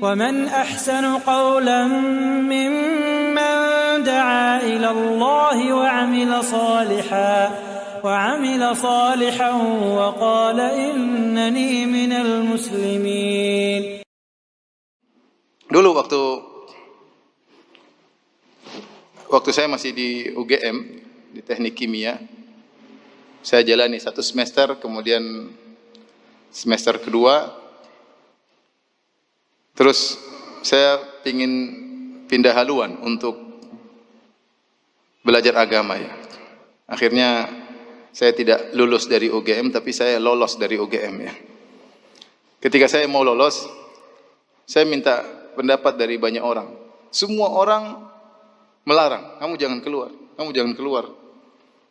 ومن أحسن قولا ممن دعا إلى الله وعمل صالحا وقال إنني من المسلمين. Dulu waktu saya masih di UGM, di Teknik Kimia, saya jalani 1 semester, kemudian semester kedua, terus saya ingin pindah haluan untuk belajar agama ya. Akhirnya saya tidak lulus dari UGM, tapi saya lolos dari UGM ya. Ketika saya mau lolos, saya minta pendapat dari banyak orang. Semua orang melarang, kamu jangan keluar, kamu jangan keluar.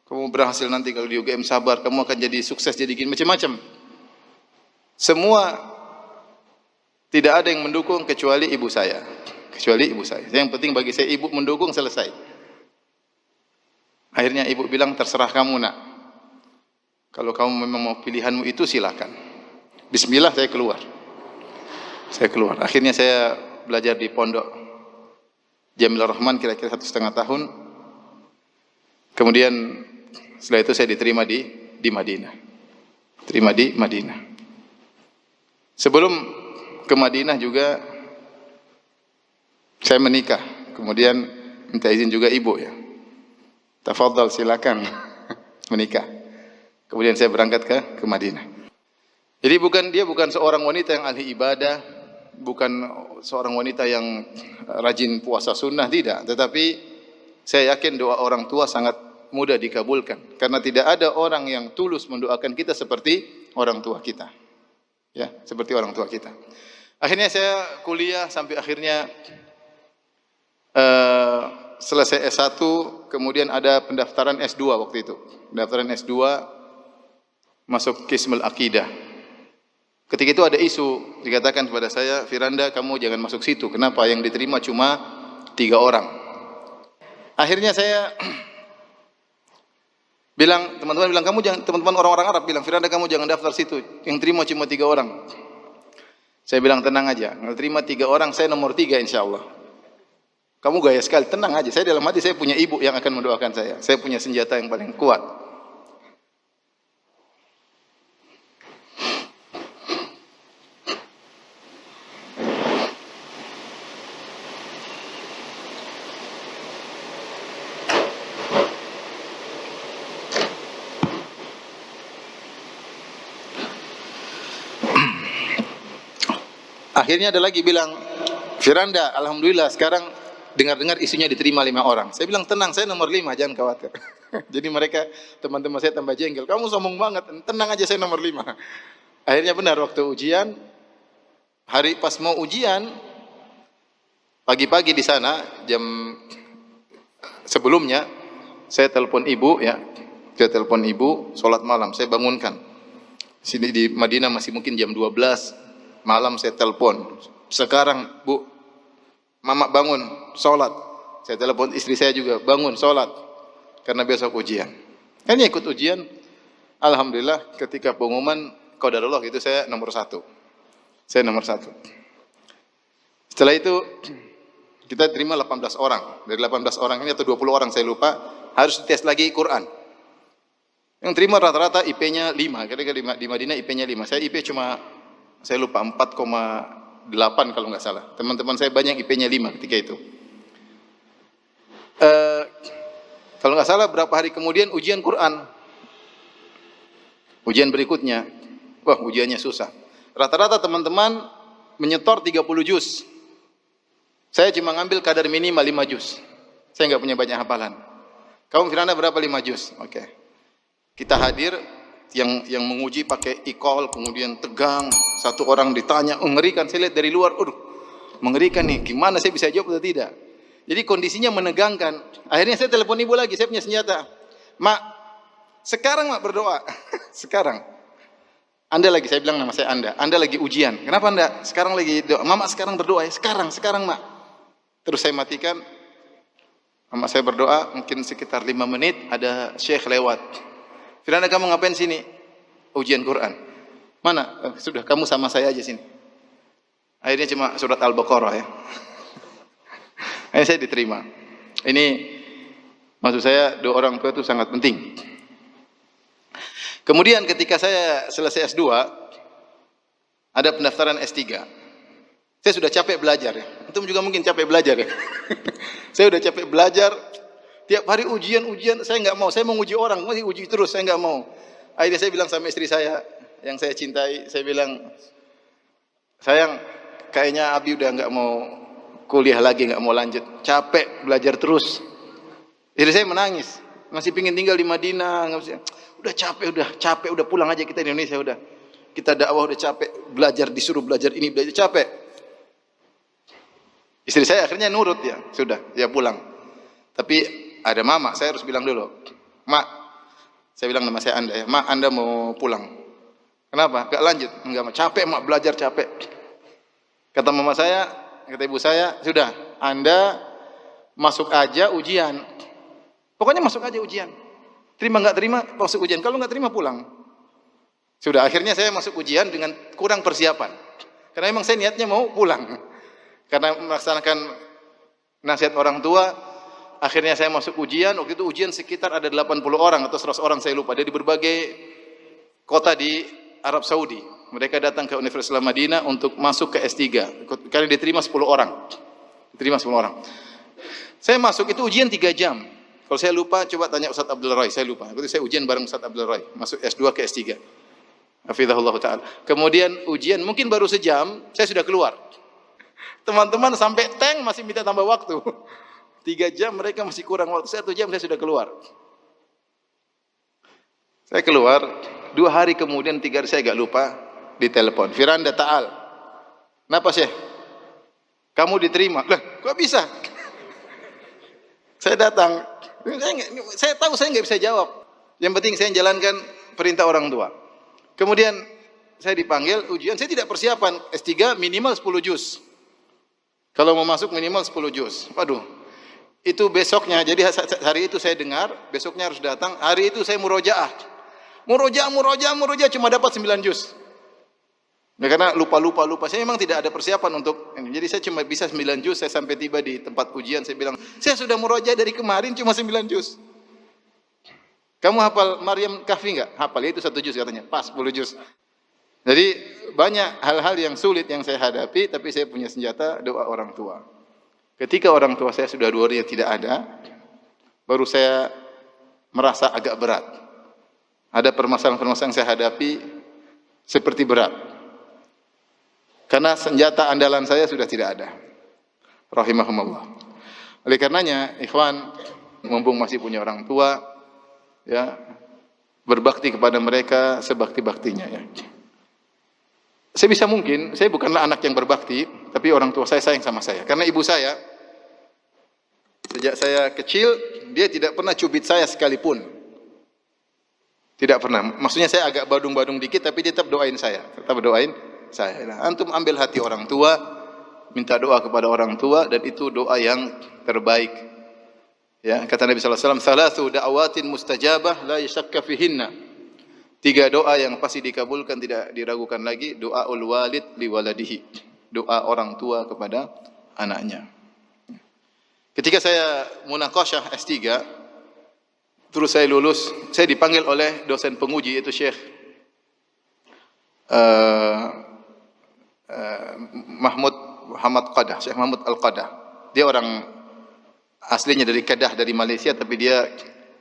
Kamu berhasil nanti kalau di UGM, sabar, kamu akan jadi sukses, jadi gini, macam-macam. Semua tidak ada yang mendukung kecuali ibu saya. Kecuali ibu saya. Yang penting bagi saya ibu mendukung, selesai. Akhirnya ibu bilang, terserah kamu nak. Kalau kamu memang mau pilihanmu itu silakan. Bismillah, saya keluar. Saya keluar. Akhirnya saya belajar di pondok Jamil Rahman kira-kira 1,5 tahun. Kemudian setelah itu saya diterima di Madinah. Terima di Madinah. Sebelum ke Madinah juga saya menikah. Kemudian minta izin juga ibu ya. Tafadhal, silakan menikah. Kemudian saya berangkat ke Madinah. Jadi dia bukan seorang wanita yang ahli ibadah, bukan seorang wanita yang rajin puasa sunnah, tidak. Tetapi saya yakin doa orang tua sangat mudah dikabulkan. Karena tidak ada orang yang tulus mendoakan kita seperti orang tua kita. Ya, seperti orang tua kita. Akhirnya saya kuliah sampai akhirnya selesai S1, kemudian ada pendaftaran S2 waktu itu. Pendaftaran S2 masuk Qismul Aqidah. Ketika itu ada isu, dikatakan kepada saya, Firanda, kamu jangan masuk situ. Kenapa? Yang diterima cuma 3 orang. Akhirnya saya bilang, teman-teman bilang, teman-teman orang-orang Arab bilang, Firanda, kamu jangan daftar situ. Yang terima cuma 3 orang. Saya bilang, tenang aja. Kalau terima 3 orang, saya nomor 3 insya Allah. Kamu gaya sekali, tenang aja. Saya dalam hati, saya punya ibu yang akan mendoakan saya. Saya punya senjata yang paling kuat. Akhirnya ada lagi bilang, Firanda, alhamdulillah sekarang dengar-dengar isunya diterima 5 orang. Saya bilang, tenang, saya nomor 5, jangan khawatir. Jadi mereka, teman-teman saya tambah jengkel. Kamu sombong banget, tenang aja, saya nomor 5. Akhirnya benar, waktu ujian, hari pas mau ujian, pagi-pagi di sana, jam sebelumnya, saya telepon ibu ya. Saya telepon ibu, sholat malam, saya bangunkan. Sini di Madinah masih mungkin jam 12 malam, saya telepon. Sekarang bu, mama bangun, sholat. Saya telepon istri saya juga, bangun, sholat. Karena besok ujian. Hanya ikut ujian. Alhamdulillah ketika pengumuman, qadarullah itu saya nomor 1. Saya nomor 1. Setelah itu, kita terima 18 orang. Dari 18 orang ini atau 20 orang saya lupa, harus tes lagi Quran. Yang terima rata-rata IP-nya 5. Kira-kira di Madinah IP-nya 5. Saya IP cuma, saya lupa 4,8 kalau nggak salah. Teman-teman saya banyak IP-nya 5 ketika itu. Kalau nggak salah berapa hari kemudian ujian Quran. Ujian berikutnya, wah ujiannya susah. Rata-rata teman-teman menyetor 30 juz. Saya cuma ngambil kadar minimal 5 juz. Saya nggak punya banyak hafalan. Kamu Firanda berapa 5 juz? Oke. Kita hadir, yang menguji pakai e-call, kemudian tegang, satu orang ditanya, mengerikan. Saya lihat dari luar, mengerikan nih, gimana saya bisa jawab atau tidak. Jadi kondisinya menegangkan. Akhirnya saya telepon ibu lagi, saya punya senjata. Mak, sekarang mak berdoa. Sekarang. Anda lagi, saya bilang nama saya Anda lagi ujian. Kenapa Anda? Sekarang lagi doa. Mama sekarang berdoa ya, sekarang mak. Terus saya matikan. Mama saya berdoa, mungkin sekitar 5 menit, ada syekh lewat. Firanda, kamu ngapain sini? Ujian Quran. Mana? Sudah, kamu sama saya aja sini. Akhirnya cuma surat Al-Baqarah ya. Akhirnya saya diterima. Ini maksud saya doa orang tua itu sangat penting. Kemudian ketika saya selesai S2, ada pendaftaran S3. Saya sudah capek belajar ya. Antum juga mungkin capek belajar ya. Saya sudah capek belajar. Tiap hari ujian, saya nggak mau. Saya mau uji orang, masih uji terus, saya nggak mau. Akhirnya saya bilang sama istri saya, yang saya cintai, saya bilang, sayang, kayaknya Abi udah nggak mau kuliah lagi, nggak mau lanjut. Capek belajar terus. Jadi saya menangis. Masih pingin tinggal di Madinah. Udah capek, udah pulang aja kita di Indonesia udah. Kita dakwah udah capek, belajar disuruh belajar ini, belajar capek. Istri saya akhirnya nurut ya, sudah, ya pulang. Tapi ada mama, saya harus bilang dulu, Mak, saya bilang nama saya Anda ya, Mak, Anda mau pulang. Kenapa? Gak lanjut? Enggak, capek Mak, belajar capek. Kata mama saya, kata ibu saya, sudah, Anda masuk aja ujian. Pokoknya masuk aja ujian. Terima nggak terima, masuk ujian. Kalau nggak terima pulang. Sudah, akhirnya saya masuk ujian dengan kurang persiapan. Karena memang saya niatnya mau pulang. Karena melaksanakan nasihat orang tua, akhirnya saya masuk ujian. Waktu itu ujian sekitar ada 80 orang atau 100 orang, saya lupa. Dari berbagai kota di Arab Saudi. Mereka datang ke Universitas Madinah untuk masuk ke S3. Karena diterima 10 orang. Diterima 10 orang. Saya masuk itu ujian 3 jam. Kalau saya lupa, coba tanya Ustaz Abdul Roy. Saya lupa. Waktu itu saya ujian bareng Ustaz Abdul Roy. Masuk S2 ke S3. Hafizahullah ta'ala. Kemudian ujian mungkin baru sejam, saya sudah keluar. Teman-teman sampai tank masih minta tambah waktu. 3 jam mereka masih kurang waktu. 1 jam saya sudah keluar. Saya keluar, 2 hari kemudian, 3 hari saya agak lupa, ditelepon. Firanda Ta'al. Kenapa Syekh? Kamu diterima. Lah, kok bisa? Saya datang. Saya tahu saya nggak bisa jawab. Yang penting saya jalankan perintah orang tua. Kemudian saya dipanggil ujian, saya tidak persiapan. S3 minimal 10 juz. Kalau mau masuk minimal 10 juz. Waduh. Itu besoknya, jadi hari itu saya dengar, besoknya harus datang. Hari itu saya murojaah. Murojaah cuma dapat 9 juz. Ya, karena lupa. Saya memang tidak ada persiapan untuk ini. Jadi saya cuma bisa 9 juz. Saya sampai tiba di tempat ujian, saya bilang, saya sudah murojaah dari kemarin cuma 9 juz. Kamu hafal Maryam Kahfi enggak? Hafal, itu 1 juz katanya. Pas 10 juz. Jadi banyak hal-hal yang sulit yang saya hadapi, tapi saya punya senjata doa orang tua. Ketika orang tua saya sudah 2 hari tidak ada, baru saya merasa agak berat. Ada permasalahan-permasalahan yang saya hadapi seperti berat. Karena senjata andalan saya sudah tidak ada. Rahimahumullah. Oleh karenanya, ikhwan, mumpung masih punya orang tua, ya, berbakti kepada mereka sebakti-baktinya ya. Sebisa mungkin, saya bukanlah anak yang berbakti, tapi orang tua saya sayang sama saya. Karena ibu saya, sejak saya kecil, dia tidak pernah cubit saya sekalipun. Tidak pernah. Maksudnya saya agak badung-badung dikit, tapi dia tetap doain saya. Tetap doain saya. Nah, antum ambil hati orang tua, minta doa kepada orang tua, dan itu doa yang terbaik. Ya, kata Nabi sallallahu alaihi wasallam, "Thalathu da'awatin mustajabah la yashakka fihinna." 3 doa yang pasti dikabulkan, tidak diragukan lagi. Doaul walid li waladihi. Doa orang tua kepada anaknya. Ketika saya munaqasyah S3, terus saya lulus, saya dipanggil oleh dosen penguji, yaitu Syekh Muhammad Qadah, Syekh Mahmud Al-Qadah. Dia orang aslinya dari Kedah, dari Malaysia, tapi dia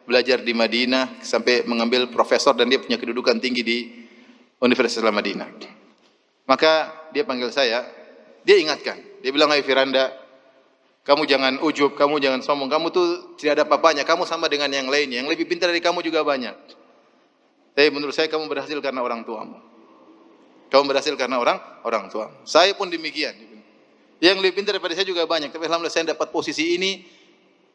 belajar di Madinah sampai mengambil profesor, dan dia punya kedudukan tinggi di Universitas Madinah. Maka dia panggil saya, dia ingatkan, dia bilang, "Hai Firanda, kamu jangan ujub, kamu jangan sombong, kamu tuh tidak ada apa-apanya, kamu sama dengan yang lainnya, yang lebih pintar dari kamu juga banyak. Tapi menurut saya kamu berhasil karena orang tuamu. Kamu berhasil karena orang tua. Saya pun demikian. Yang lebih pintar daripada saya juga banyak, tapi alhamdulillah saya dapat posisi ini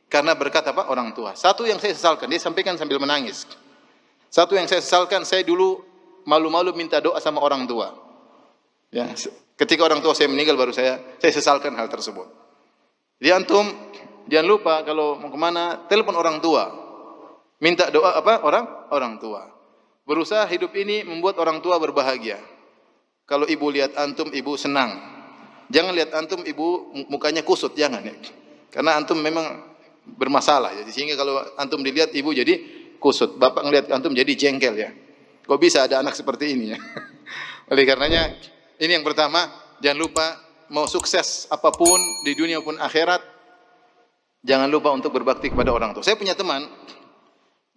karena berkat apa? Orang tua." Satu yang saya sesalkan, dia sampaikan sambil menangis. Satu yang saya sesalkan, saya dulu malu-malu minta doa sama orang tua. Ya, ketika orang tua saya meninggal baru saya sesalkan hal tersebut. Jadi antum jangan lupa kalau mau kemana, telepon orang tua. Minta doa apa? Orang tua. Berusaha hidup ini membuat orang tua berbahagia. Kalau ibu lihat antum, ibu senang. Jangan lihat antum ibu mukanya kusut, jangan ya. Karena antum memang bermasalah ya. Sehingga kalau antum dilihat ibu jadi kusut, bapak ngelihat antum jadi jengkel ya. Kok bisa ada anak seperti ini ya? Oleh karenanya ini yang pertama, jangan lupa mau sukses apapun di dunia maupun akhirat, jangan lupa untuk berbakti kepada orang tua. Saya punya teman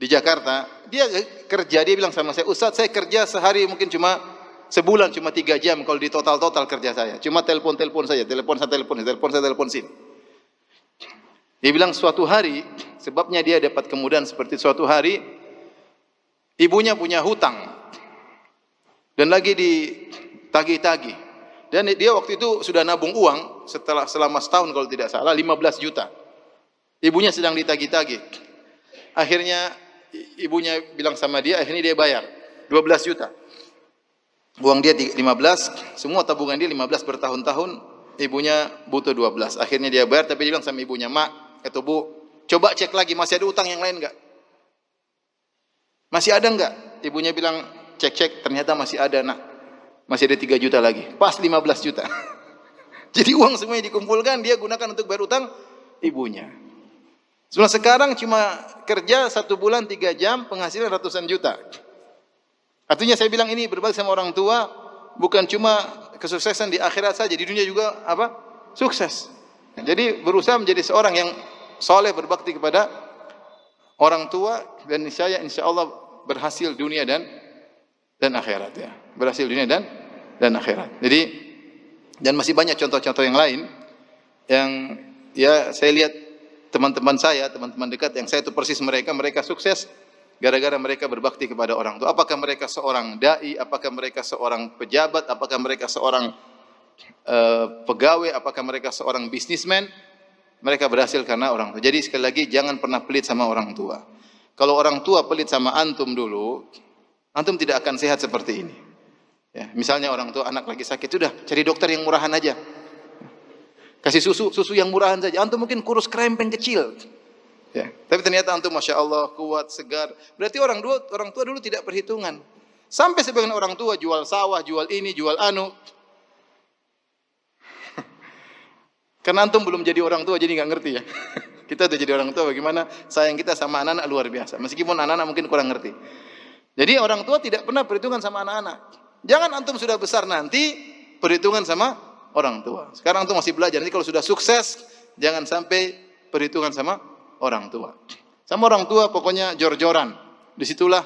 di Jakarta, dia kerja, dia bilang sama saya, Ustaz, saya kerja sehari mungkin cuma sebulan cuma 3 jam kalau di total kerja saya. Cuma telepon saja, telepon sini. Dia bilang suatu hari, sebabnya dia dapat kemudahan seperti suatu hari, ibunya punya hutang dan lagi ditagih-tagih. Dan dia waktu itu sudah nabung uang selama setahun kalau tidak salah 15 juta. Ibunya sedang ditagih-tagih. Akhirnya ibunya bilang sama dia, akhirnya dia bayar 12 juta. Uang dia 15, semua tabungan dia 15 bertahun-tahun, ibunya butuh 12. Akhirnya dia bayar, tapi dia bilang sama ibunya, Mak, atau Bu, coba cek lagi, masih ada utang yang lain enggak? Masih ada enggak? Ibunya bilang, cek-cek, ternyata masih ada, Nak. Masih ada 3 juta lagi. Pas 15 juta. Jadi uang semuanya dikumpulkan, dia gunakan untuk bayar utang ibunya. Sebenarnya sekarang cuma kerja 1 bulan 3 jam, penghasilan ratusan juta. Artinya saya bilang ini berbakti sama orang tua, bukan cuma kesuksesan di akhirat saja, di dunia juga apa? Sukses. Jadi berusaha menjadi seorang yang soleh, berbakti kepada orang tua, dan insya Allah berhasil dunia dan akhirat ya. Berhasil dunia dan akhirat. Jadi, dan masih banyak contoh-contoh yang lain yang ya saya lihat teman-teman saya, teman-teman dekat yang saya itu persis mereka sukses gara-gara mereka berbakti kepada orang tua. Apakah mereka seorang dai, apakah mereka seorang pejabat, apakah mereka seorang pegawai, apakah mereka seorang bisnismen, mereka berhasil karena orang tua. Jadi sekali lagi jangan pernah pelit sama orang tua. Kalau orang tua pelit sama antum dulu, antum tidak akan sehat seperti ini. Ya, misalnya orang tua anak lagi sakit, sudah cari dokter yang murahan aja. Kasih susu yang murahan saja. Antum mungkin kurus krempeng kecil. Ya, tapi ternyata antum Masya Allah kuat, segar. Berarti orang tua dulu tidak perhitungan. Sampai sebagian orang tua jual sawah, jual ini, jual anu. Karena antum belum jadi orang tua, jadi nggak ngerti ya. Kita udah jadi orang tua, bagaimana sayang kita sama anak-anak luar biasa. Meskipun anak-anak mungkin kurang ngerti. Jadi orang tua tidak pernah perhitungan sama anak-anak. Jangan antum sudah besar nanti perhitungan sama orang tua. Sekarang antum masih belajar. Nanti kalau sudah sukses, jangan sampai perhitungan sama orang tua. Sama orang tua pokoknya jor-joran. Disitulah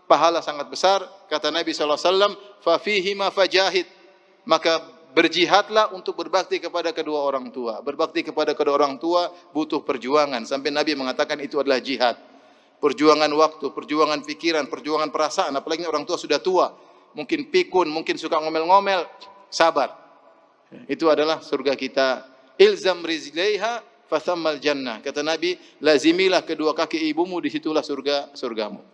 pahala sangat besar. Kata Nabi SAW, فَفِيهِمَا فَجَاهِدْ. Maka berjihadlah untuk berbakti kepada kedua orang tua. Berbakti kepada kedua orang tua butuh perjuangan. Sampai Nabi mengatakan itu adalah jihad. Perjuangan waktu, perjuangan pikiran, perjuangan perasaan. Apalagi orang tua sudah tua. Mungkin pikun, mungkin suka ngomel-ngomel. Sabar. Itu adalah surga kita. Ilzam rizlaiha fathammal jannah. Kata Nabi, lazimilah kedua kaki ibumu, disitulah surgamu.